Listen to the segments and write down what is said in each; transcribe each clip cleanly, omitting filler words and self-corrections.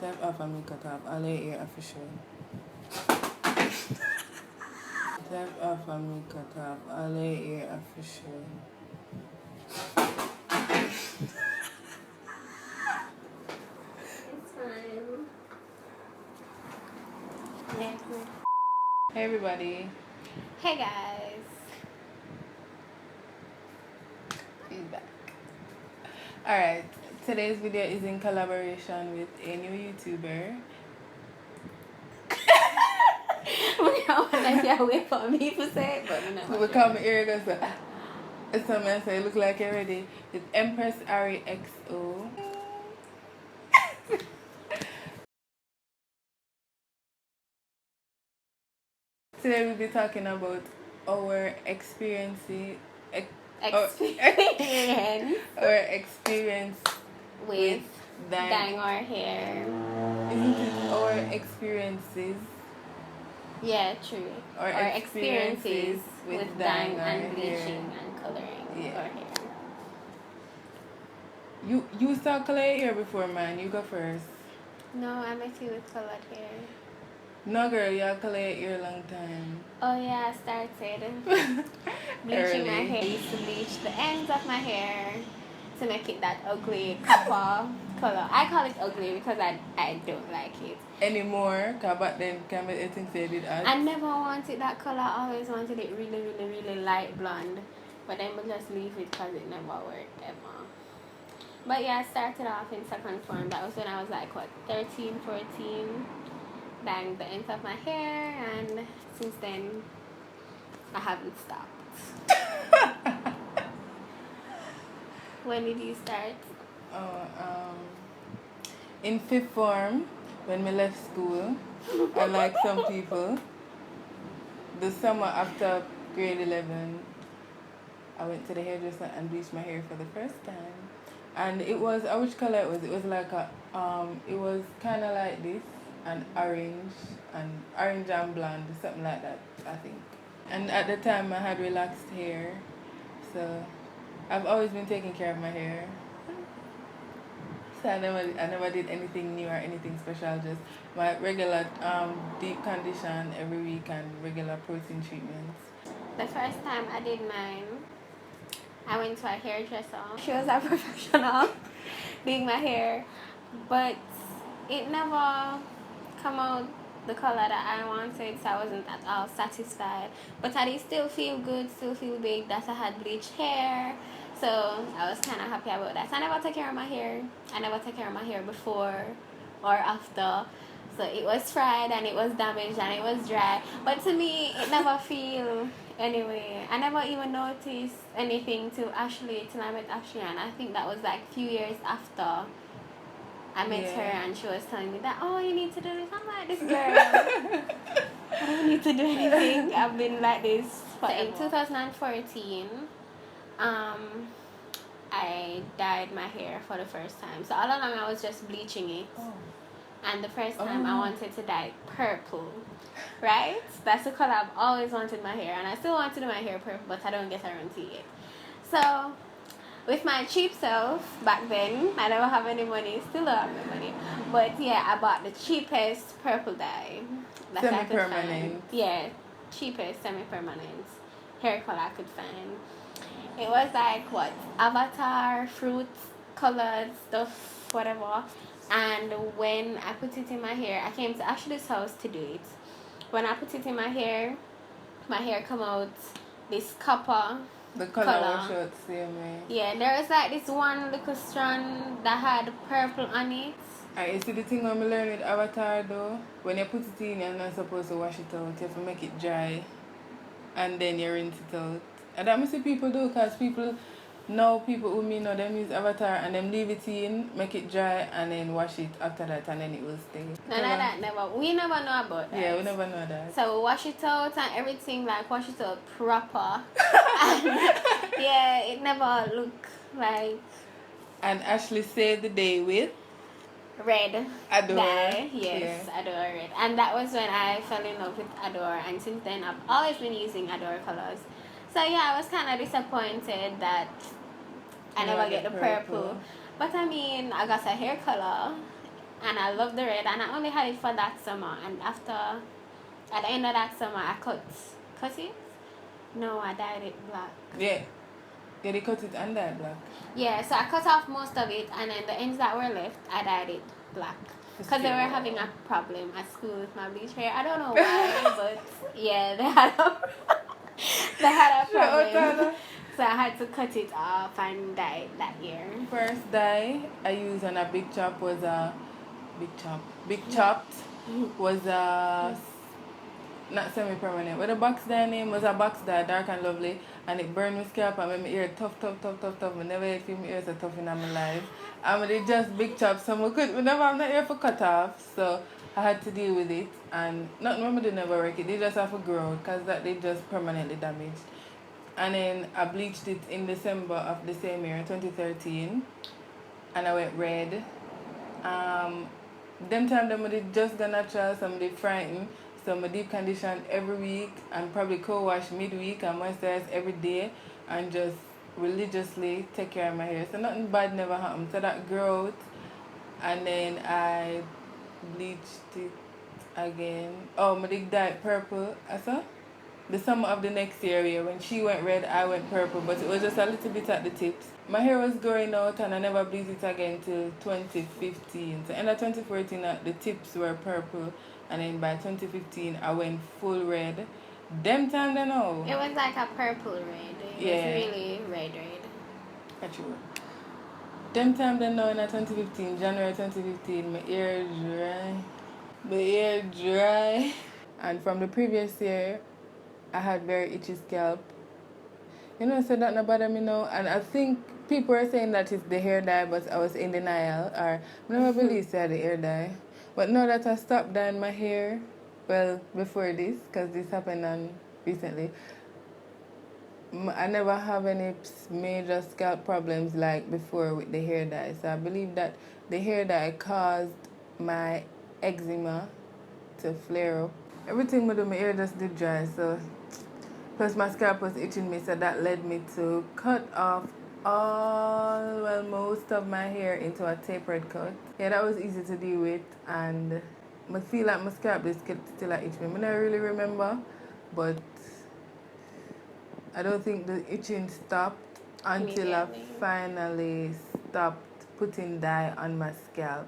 Type off and make cut off. All your hair official. Type off and make cut off. All your hair official. It's fine. Yeah. Hey everybody. Hey guys. He's back. Alright. Today's video is in collaboration with a new YouTuber. I want to wait for me to say it, but no. We come here and go say, it's something I say, look like you're ready. It's Empress Ari XO. Today we'll be talking about our experience with dyeing our hair. Isn't it our experiences? Yeah, true. Our experiences with dyeing and bleaching hair. and coloring our hair. You saw color hair before, man. You go first. No, I met you with colored hair. No, girl, you have color hair a long time. Oh yeah, I started bleaching my hair. I used to bleach the ends of my hair to make it that ugly copper color. I call it ugly because I don't like it anymore. Cause back then, can I think they did add? I never wanted that color. I always wanted it really, really, really light blonde. But then we just leave it because it never worked ever. But yeah, I started off in second form. That was when I was like, what, 13, 14. Dyeing the ends of my hair. And since then, I haven't stopped. When did you start? In fifth form, when we left school, unlike some people, the summer after grade 11, I went to the hairdresser and bleached my hair for the first time. And it was, which color it was? It was like a, it was kind of like this, and orange and blonde, something like that, I think. And at the time, I had relaxed hair, so I've always been taking care of my hair. So I never did anything new or anything special, just my regular deep condition every week and regular protein treatments. The first time I did mine, I went to a hairdresser. She was a professional doing my hair, but it never come out the color that I wanted, so I wasn't at all satisfied. But I did still feel good, still feel big that I had bleached hair. So I was kind of happy about that. So I never took care of my hair. I never took care of my hair before or after. So it was fried and it was damaged and it was dry. But to me, it never feel anyway. I never even noticed anything till I met Ashley, and I think that was like a few years after I met her, and she was telling me that, oh, you need to do this. I'm like, this girl, I don't need to do anything. I've been like this forever. So in 2014, I dyed my hair for the first time. So all along I was just bleaching it. Oh. And the first time I wanted to dye purple, right? That's the color I've always wanted my hair. And I still want to do my hair purple, but I don't get around to it. So with my cheap self back then, I never have any money, still don't have no money. But yeah, I bought the cheapest purple dye that I could find. Yeah, cheapest semi-permanent hair color I could find. It was like what? Avatar, fruit colored stuff, whatever. And when I put it in my hair, I came to Ashley's house to do it. When I put it in my hair come out this copper. The color was short, same way. Yeah, there was like this one little strand that had purple on it. You see the thing when we learn with Avatar though? When you put it in, you're not supposed to wash it out. You have to make it dry. And then you rinse it out. And that must see people do, because people who me know them use Avatar and them leave it in, make it dry, and then wash it after that, and then it will stay. We never know about that. Yeah, we never know that. So we wash it out and everything, like wash it out proper. And yeah, it never look like. And Ashley saved the day with red Adore dye. Yes, yeah. Adore red. And that was when I fell in love with Adore, and since then I've always been using Adore colors. So yeah, I was kind of disappointed that I never get the purple. But I mean, I got a hair color, and I love the red, and I only had it for that summer. And after, at the end of that summer, I cut it. No, I dyed it black. Yeah. Yeah, they cut it and dyed black. Yeah, so I cut off most of it, and then the ends that were left, I dyed it black. Because they were having a problem at school with my bleach hair. I don't know why, but yeah, they had a problem. So I had to cut it off and dye it that year. First dye I used on a big chop was a big chopped was a not semi-permanent. But the box dye name was a box dye, dark and lovely, and it burned my scalp and made my ear tough. I never yet feel my ears so tough in my life. And they just big chop, so we never have no ear for cut off, so I had to deal with it. And not remember they never work it, they just have to grow because that they just permanently damaged. And then I bleached it in December of the same year, 2013, and I went red. Them time them I just go natural, some they frightened. So I deep condition every week and probably co-wash midweek and moisturize every day and just religiously take care of my hair. So nothing bad never happened. So that growth, and then I bleached it again. Oh, I did dye it purple. I saw the summer of the next year when she went red, I went purple, but it was just a little bit at the tips. My hair was growing out and I never bleached it again till 2015. So end of 2014, the tips were purple, and then by 2015 I went full red. Them time they know. It was like a purple red. It was really red. That's true. Them time they know in 2015, January 2015, my hair dry. And from the previous year, I had very itchy scalp. You know, so that not bother me now. And I think people are saying that it's the hair dye, but I was in denial. Or I never believed I had the hair dye. But now that I stopped dyeing my hair, well, before this, because this happened recently, I never have any major scalp problems like before with the hair dye. So I believe that the hair dye caused my eczema to flare up. Everything with my hair just did dry, so plus my scalp was itching me, so that led me to cut off most of my hair into a tapered cut. Yeah, that was easy to deal with, and I feel like my scalp is still itch me. I don't really remember, but I don't think the itching stopped until I finally stopped putting dye on my scalp.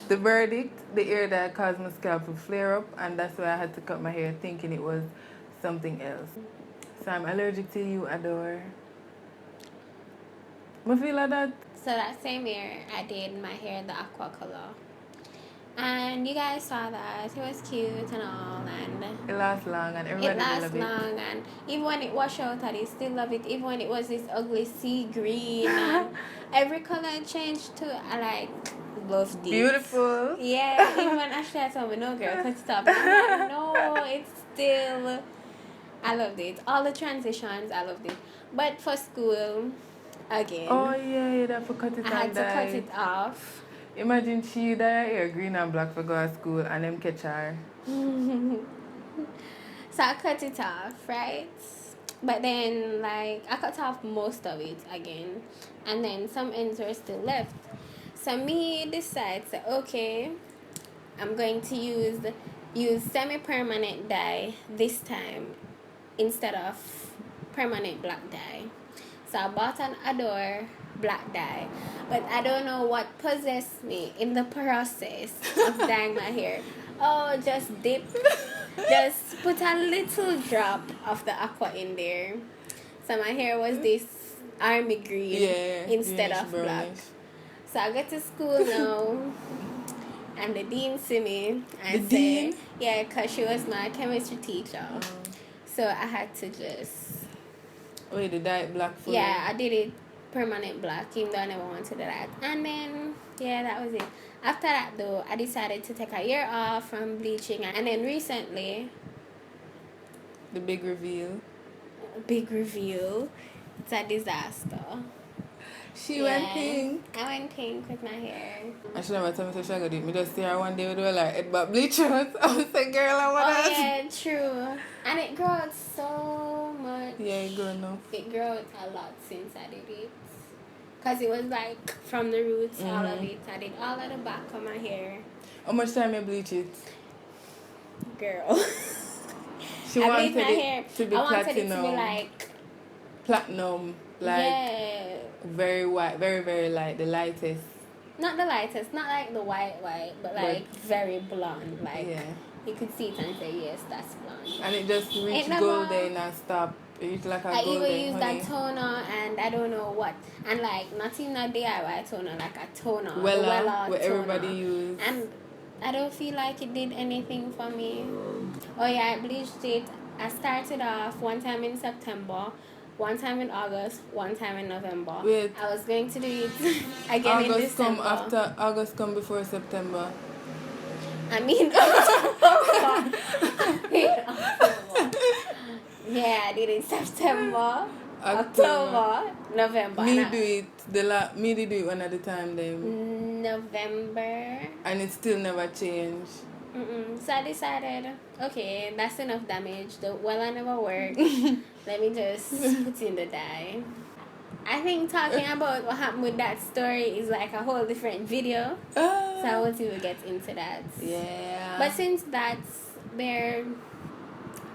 The verdict, the hair dye caused my scalp to flare up, and that's why I had to cut my hair thinking it was something else. So I'm allergic to you, Adore. I feel like that. So that same year, I did my hair the aqua color. And you guys saw that. It was cute and all. And it lasts long and everybody love it. And even when it washed out, I still love it. Even when it was this ugly sea green. And every color it changed to, I love this. Beautiful. Yeah, even when Ashley told me, no girl, cut it up. I'm like, no, it's still, I loved it. All the transitions, I loved it. But for school, again. Oh yeah, you'd have to cut it off. I had to cut it off. Imagine she dye her hair green and black for go to school and them catch her. So I cut it off, right? But then, I cut off most of it again. And then some ends were still left. So me decides, okay, I'm going to use semi-permanent dye this time instead of permanent black dye. So I bought an Adore black dye, but I don't know what possessed me in the process of dyeing my hair. Oh, just put a little drop of the aqua in there. So my hair was this army green instead of black. So I get to school now, and the dean see me and said, yeah, because she was my chemistry teacher. So I had to just... Wait, the dye black for Yeah, I did it permanent black, even though I never wanted that. And then, yeah, that was it. After that, though, I decided to take a year off from bleaching. And then recently... The big reveal. It's a disaster. She went pink. I went pink with my hair. I should never tell me so she got it. Me just see her one day with her head back bleach out. I was like, girl, I want that. Oh yeah, true. And it grew out so much. Yeah, it grew enough. It grew out a lot since I did it. Because it was from the roots, all of it. I did all of the back of my hair. How much time you bleach it? Girl. She I wanted bleached my hair. it to be I wanted platinum. it to be like Platinum, like yeah, very white, very very light, the lightest. not the lightest, not like the white, but like very blonde. Like yeah, you could see it and say yes, that's blonde. and it just reached golden and stopped. It reached like a I golden. even use honey. that toner and I don't know what, and like not even a DIY toner, like a toner, Wella, what toner. everybody use. And I don't feel like it did anything for me. Oh yeah, I bleached it. I started off one time in September, one time in August, one time in November. Wait. I was going to do it again in December. August come before September. I mean October. Yeah, I did it in September, October, November. Me do it one at a time then. November. And it still never changed. So I decided, okay, that's enough damage. The I never worked. Let me just put in the dye. I think talking about what happened with that story is like a whole different video. So I won't even get into that. Yeah. But since that's their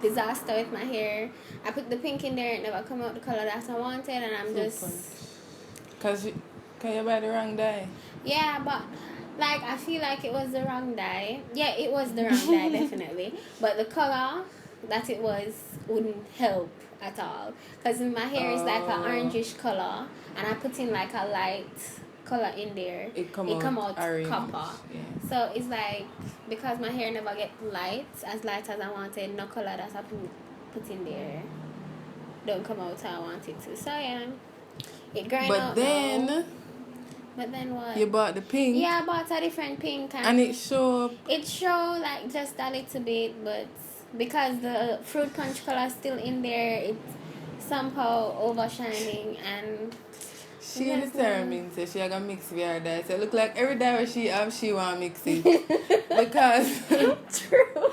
disaster with my hair, I put the pink in there. It never come out the color that I wanted, and I'm just... Cause you buy the wrong dye? Yeah, but... Like, I feel like it was the wrong dye. Yeah, it was the wrong dye, definitely. But the color that it was wouldn't help at all. Because my hair is like an orangish color. And I put in like a light color in there. It come out orange. Copper. Yeah. So it's like, because my hair never get as light as I wanted, no color that I put in there don't come out how I want it to. So yeah, it grind out now. But then what? You bought the pink? Yeah, I bought a different pink. And it show... It show like just a little bit, but because the fruit punch color is still in there, it's somehow overshining and... She determined so she gonna mix VR dye. So it look like every dye she have, she want mix it. Because... True.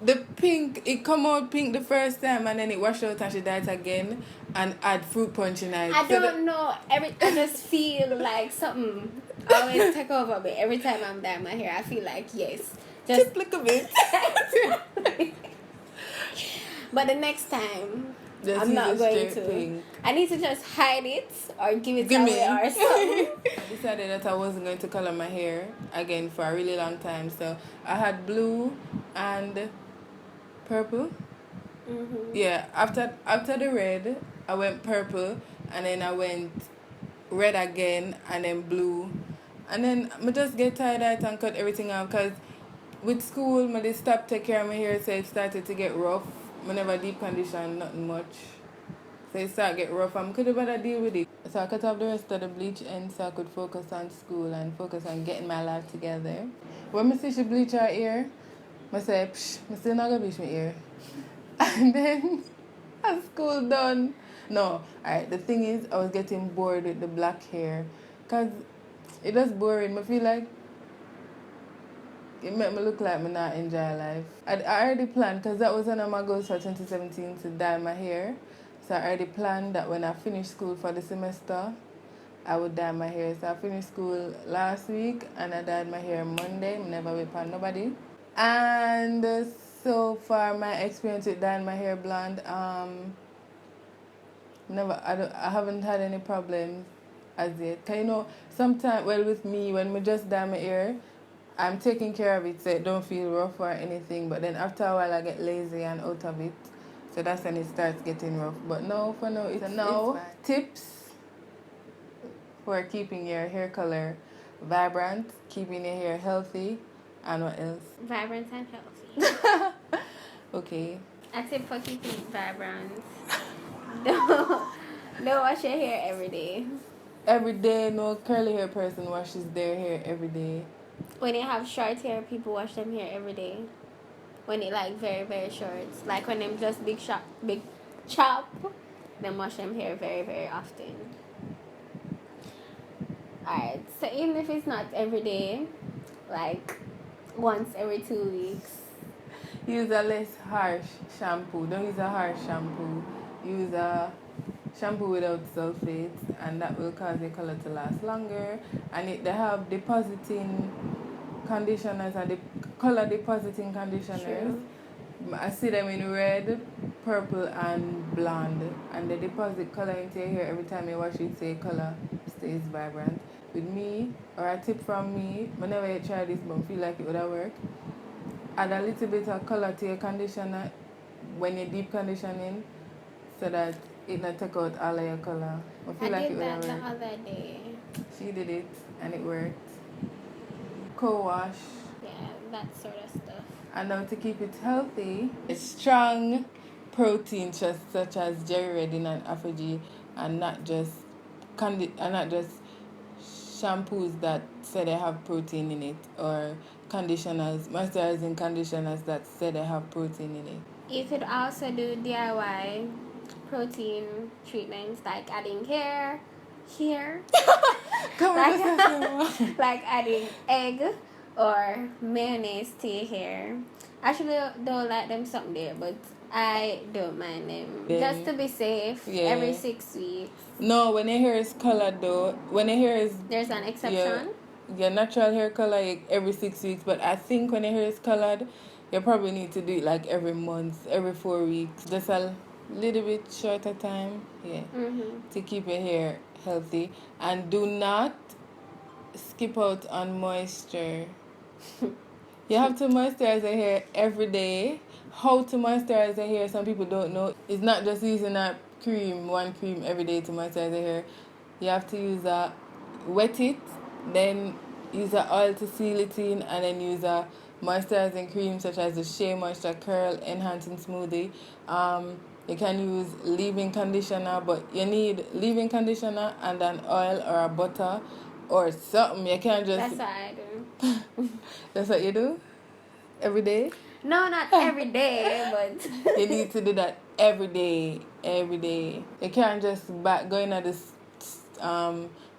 The pink, it come out pink the first time and then it wash out and she dyed again and add fruit punch in it. I don't know. I just feel like something always take over me. Every time I'm dyeing my hair, I feel like, yes. Just look a bit. But the next time, just I'm not going to. Pink. I need to just hide it or give it away or something. I decided that I wasn't going to color my hair again for a really long time. So I had blue and... purple. Yeah, after the red I went purple and then I went red again and then blue and then I just get tired of it and cut everything off because with school I just stopped take care of my hair, so it started to get rough. I never deep condition nothing much, so it started to get rough and I couldn't better deal with it, so I cut off the rest of the bleach end so I could focus on school and focus on getting my life together. When I see she bleach her hair, I say, I still not gonna bleach my hair. And then, as school done. No, alright, the thing is, I was getting bored with the black hair. Because it was boring. I feel like it made me look like I not enjoy life. I already planned, because that was one of my goals for 2017, to dye my hair. So I already planned that when I finish school for the semester, I would dye my hair. So I finished school last week, and I dyed my hair Monday. I never wait for nobody. And so far my experience with dyeing my hair blonde, I haven't had any problems as yet. Cause you know, sometimes, well, with me, when I just dye my hair, I'm taking care of it so it don't feel rough or anything, but then after a while I get lazy and out of it, so that's when it starts getting rough. But no, for now it's no tips for keeping your hair color vibrant, keeping your hair healthy. And what else? Vibrant and healthy. Okay. A tip for keeping it vibrant. Don't wash your hair every day. Every day, no curly hair person washes their hair every day. When you have short hair, people wash them hair every day. When it like very, very short. Like when them just big chop, them wash them hair very, very often. Alright, so even if it's not every day, like once every 2 weeks. Use a less harsh shampoo. Don't use a harsh shampoo. Use a shampoo without sulfates, and that will cause your color to last longer. And they have depositing conditioners and the color depositing conditioners. True. I see them in red, purple, and blonde, and they deposit color into your hair every time you wash it, so your color stays vibrant. With me, or a tip from me, whenever you try this but feel like it would have worked, add a little bit of color to your conditioner when you're deep conditioning, so that it not take out all of your color. I feel like it did would that have the worked. other day. She did it, and it worked. Co-wash. Yeah, that sort of stuff. And now to keep it healthy, strong protein such as Jerry Redding and Afrogy, and not just shampoos that say they have protein in it, or conditioners, moisturizing conditioners that say they have protein in it. You could also do DIY protein treatments like adding Come on, like adding egg or mayonnaise to your hair. Actually, don't like them something there, but I don't mind them. Just to be safe, every 6 weeks. No, when your hair is colored though, when your hair is... There's an exception? Your natural hair color like every 6 weeks, but I think when your hair is colored, you probably need to do it like every month, every 4 weeks. Just a little bit shorter time, to keep your hair healthy. And do not skip out on moisture. You have to moisturize your hair every day. How to moisturize your hair, some people don't know. It's not just using one cream every day to moisturize your hair. You have to wet it, then use an oil to seal it in, and then use a moisturizing cream such as the Shea Moisture Curl Enhancing Smoothie. You can use leave-in conditioner, but you need leave-in conditioner and an oil or a butter or something. You can't just... That's what I do. That's what you do? Every day? No, not every day, but... You need to do that every day. You can't just go into this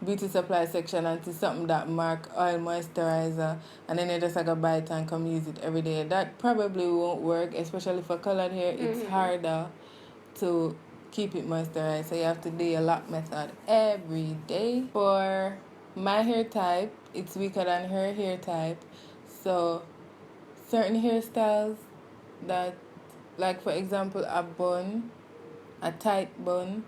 beauty supply section and see something that mark oil moisturizer, and then you just like a buy it and come use it every day. That probably won't work, especially for colored hair. It's harder to keep it moisturized, so you have to do your lock method every day. For my hair type, it's weaker than her hair type, so certain hairstyles that, like for example a tight bun,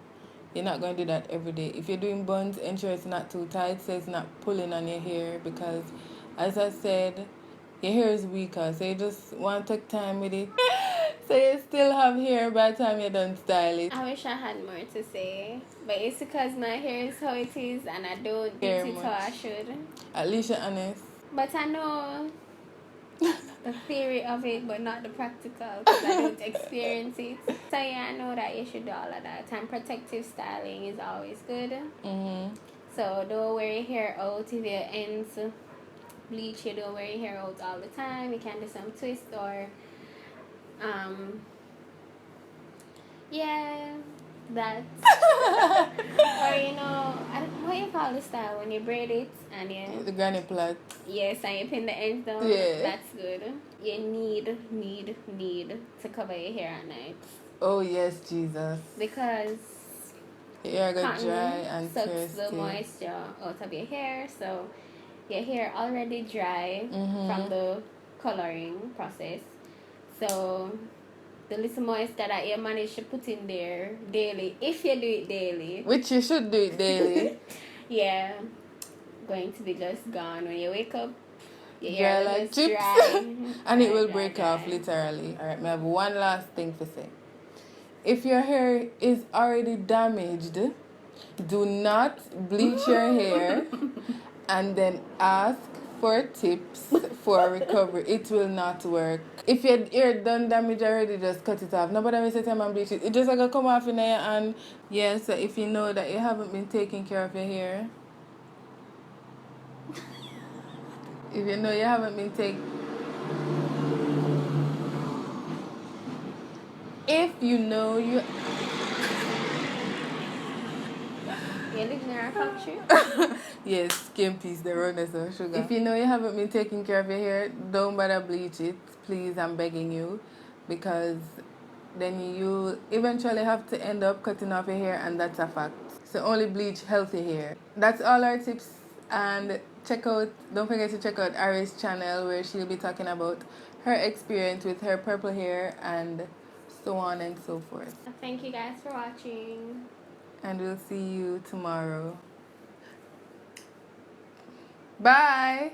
you're not going to do that every day. If you're doing buns, ensure it's not too tight so it's not pulling on your hair, because as I said, your hair is weaker, so you just want to take time with it. So you still have hair by the time you're done style it. I wish I had more to say, but it's because my hair is how it is and I don't do it how I should. At least you're honest. But I know the theory of it, but not the practical, because I don't experience it. So yeah, I know that you should do all of that. And protective styling is always good. So don't wear your hair out if your ends bleach. You don't wear your hair out all the time. You can do some twist or that. Or I don't know what you call the style when you braid it and the granny plait. Yes, and you pin the ends down. Yeah. That's good. You need to cover your hair at night. Oh yes, Jesus. Because your hair got dry and sucks thirsty. the moisture out of your hair, so your hair already dry from the coloring process. So the little moisture that you manage to put in there daily, if you do it daily, which you should do it daily, going to be just gone when you wake up. Your dry hair like just chips. dry. And it will break off literally. Alright, I have one last thing to say. If your hair is already damaged, do not bleach your hair and then ask for tips for recovery. It will not work. If your hair done damage already, just cut it off. Nobody will say time and bleach it. It just like come off in there. And yeah, so if you know that you haven't been taking care of your hair, if you know you haven't been taking... If you know you... You live in our country? Yes, skin piece, the rawness of sugar. If you know you haven't been taking care of your hair, don't bother bleach it. Please, I'm begging you. Because then you eventually have to end up cutting off your hair, and that's a fact. So only bleach healthy hair. That's all our tips and don't forget to check out Ari's channel where she'll be talking about her experience with her purple hair and so on and so forth. Thank you guys for watching. And we'll see you tomorrow. Bye.